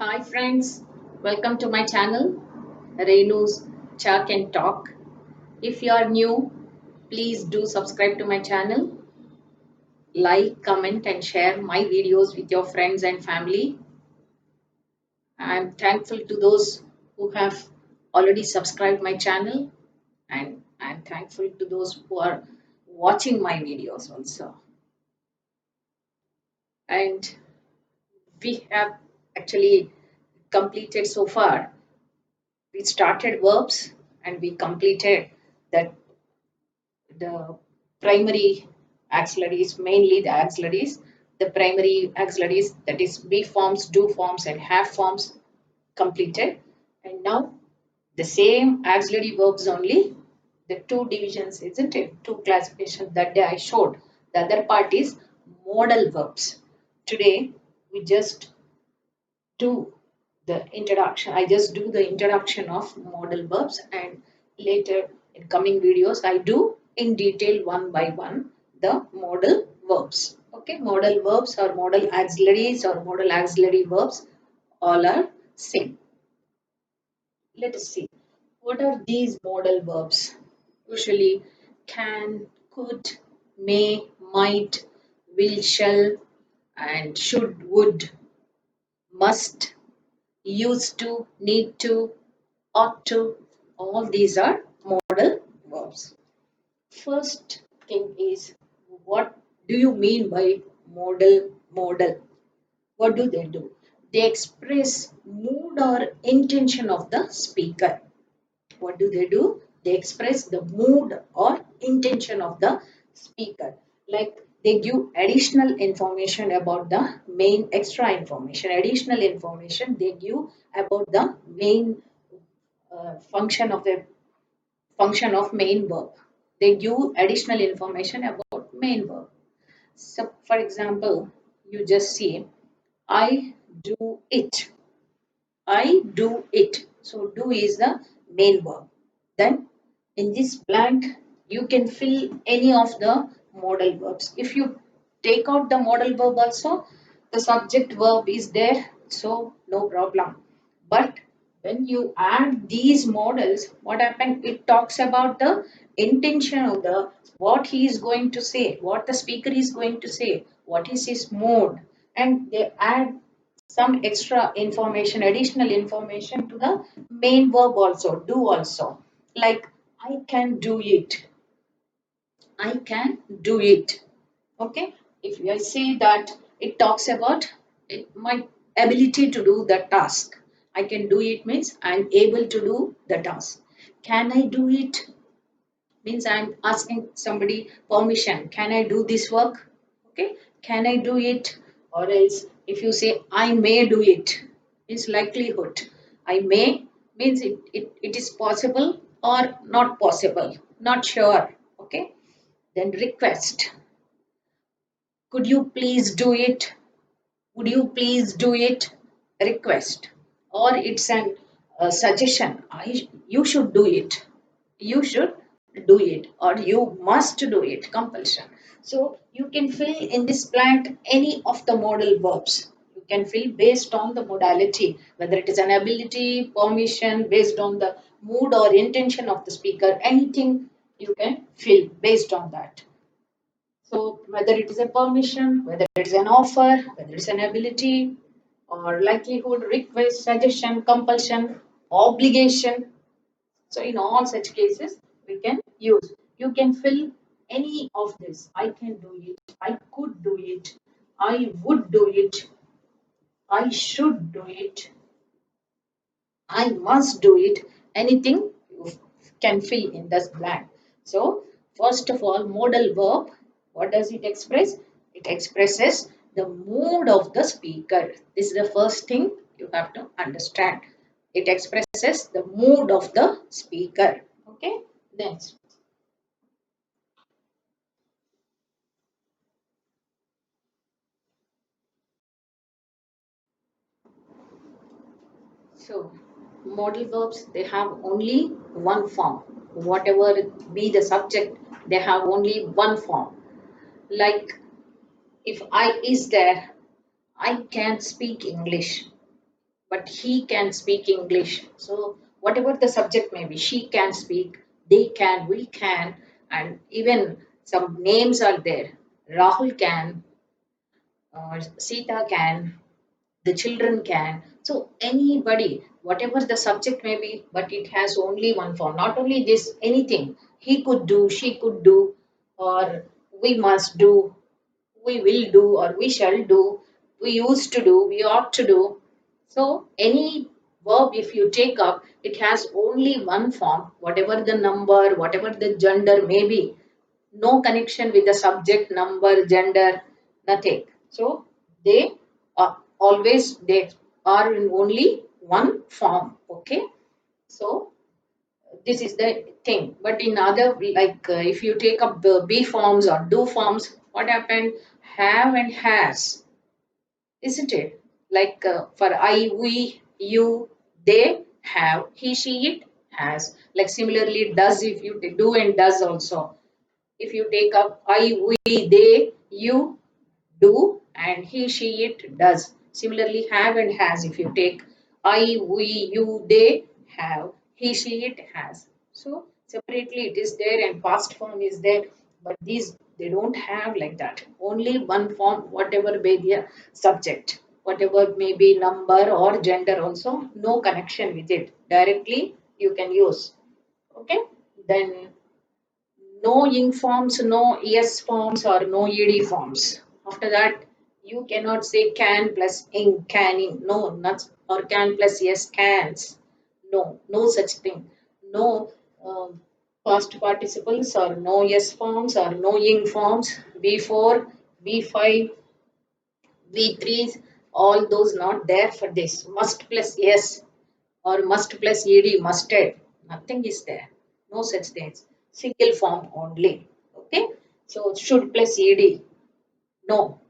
Hi friends, welcome to my channel Renu's Chat and Talk. If you are new, please do subscribe to my channel, like, comment and share my videos with your friends and family. I'm thankful to those who have already subscribed my channel and I'm thankful to those who are watching my videos also. And we have actually completed so far. We started verbs and we completed that the primary auxiliaries, mainly the auxiliaries, the primary auxiliaries, that is be forms, do forms, and have forms completed. And now the same auxiliary verbs only, the two divisions, isn't it? Two classifications that day I showed. The other part is modal verbs. Today we just do the introduction. I just do the introduction of modal verbs, and later in coming videos I do in detail one by one the modal verbs. Okay, modal verbs or modal auxiliaries or modal auxiliary verbs all are same. Let us see. What are these modal verbs? Usually can, could, may, might, will, shall, and should, would, must, used to, need to, ought to. All these are modal verbs. First thing is, what do you mean by modal? What do they do? They express mood or intention of the speaker. What do they do? They express the mood or intention of the speaker. Like they give additional information about the main extra information, additional information they give about the main function of main verb. They give additional information about main verb. So, for example, you just see, I do it. I do it. So, do is the main verb. Then, in this blank, you can fill any of the modal verbs. If you take out the modal verb also, the subject verb is there, so no problem. But when you add these modals, what happens? It talks about the intention of the what he is going to say, what the speaker is going to say, what is his mode, and they add some extra information, additional information to the main verb also, do also. Like I can do it. I can do it. Okay. If I say that it talks about my ability to do the task. I can do it means I'm able to do the task. Can I do it? Means I'm asking somebody permission. Can I do this work? Okay. Can I do it? Or else if you say I may do it, means likelihood. I may means it is possible or not possible, not sure. Okay. Then request. Could you please do it? Would you please do it? Request. Or it's an suggestion. You should do it. You should do it. Or you must do it. Compulsion. So you can fill in this blank any of the modal verbs. You can fill based on the modality, whether it is an ability, permission, based on the mood or intention of the speaker. Anything you can fill based on that. So whether it is a permission, whether it is an offer, whether it's an ability or likelihood, request, suggestion, compulsion, obligation. So in all such cases, we can use. You can fill any of this. I can do it. I could do it. I would do it. I should do it. I must do it. Anything you can fill in this blank. So, first of all, modal verb, what does it express? It expresses the mood of the speaker. This is the first thing you have to understand. It expresses the mood of the speaker. Okay, next. So, modal verbs, they have only one form. Whatever it be the subject, they have only one form. Like if I is there, I can speak English. but he can speak English. So whatever the subject may be, she can speak, they can, we can, and even some names are there. Rahul can, Sita can, the children can. So anybody, whatever the subject may be, but it has only one form. Not only this, anything he could do, she could do, or we must do, we will do, or we shall do, we used to do, we ought to do. So any verb, if you take up, it has only one form, whatever the number, whatever the gender may be, no connection with the subject, number, gender, nothing. So they are always they are in only one form. Okay. So this is the thing. But in other, like if you take up the be forms or do forms, what happened? Have and has, isn't it? Like for I, we, you, they have, he, she, it has. Like similarly, does, if you do, and does also, if you take up I, we, they, you do, and he, she, it does. Similarly, have and has, if you take I, we, you, they have, he, she, it has. So separately it is there and past form is there, but these they don't have like that. Only one form, whatever be the subject, whatever may be number or gender also, no connection with it. Directly you can use. Okay. Then no ing forms, no es forms, or no ed forms. After that, you cannot say can plus ing, canning. No, not, or can plus yes, cans. No, no such thing. No um, past participles, or no yes forms, or no ing forms. V4, V5, V3s, all those not there for this. Must plus yes, or must plus ed, musted. Nothing is there. No such things. Single form only. Okay. So should plus ed. No,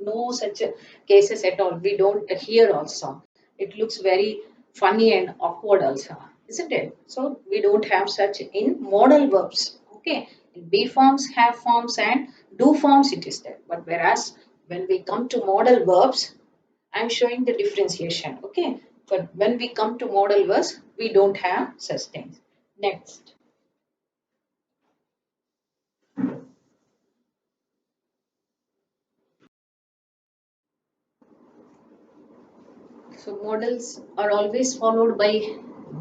no such cases at all. We don't hear also. It looks very funny and awkward also, isn't it? So we don't have such in modal verbs. Okay, in be forms, have forms, and do forms it is there. But whereas when we come to modal verbs, I'm showing the differentiation. Okay, but when we come to modal verbs, we don't have such things. Next. So modals are always followed by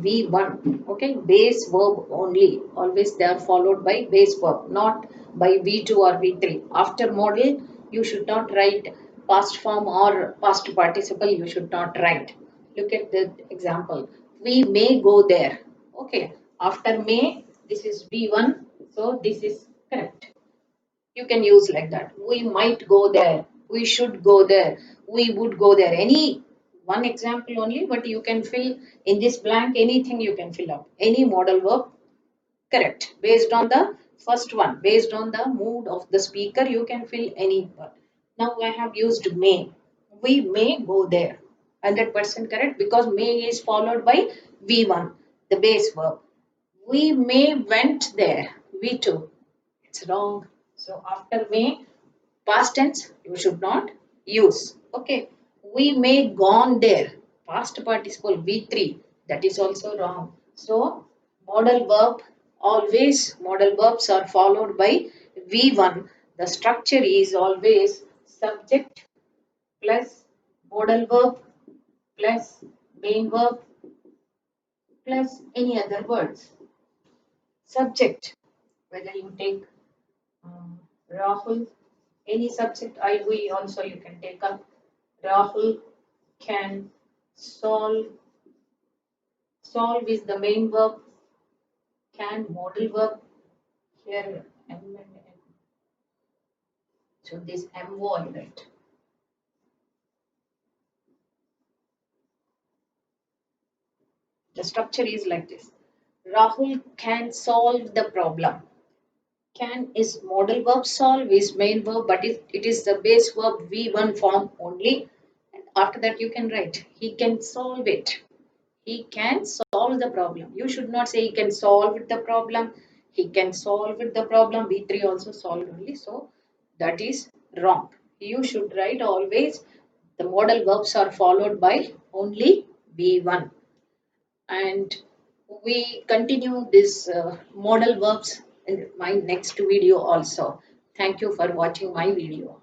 V1, okay, base verb only. Always they are followed by base verb, not by V2 or V3. After modal, you should not write past form or past participle, you should not write. Look at the example. We may go there. Okay, after may, this is V1, so this is correct. You can use like that. We might go there, we should go there, we would go there. Any one example only, but you can fill in this blank anything, you can fill up any modal verb. Correct, based on the first one, based on the mood of the speaker, you can fill any word. Now I have used may. We may go there, 100% correct, because may is followed by v1, the base verb. We may went there, v2. It's wrong. So after may, past tense, you should not use. Okay. We may gone there. Past participle V3. That is also wrong. So modal verb, always modal verbs are followed by V1. The structure is always subject plus modal verb plus main verb plus any other words. Subject, whether you take Rahul, any subject I, we also you can take up. Rahul can solve. Solve is the main verb. Can modal verb. Here, so this MO, right? The structure is like this. Rahul can solve the problem. Can is modal verb, solve is main verb, but it is the base verb V1 form only. And after that, you can write he can solve it. He can solve the problem. You should not say he can solve the problem. He can solve the problem. V3 also solved only. So that is wrong. You should write always The modal verbs are followed by only V1. And we continue this modal verbs in my next video also. Thank you for watching my video.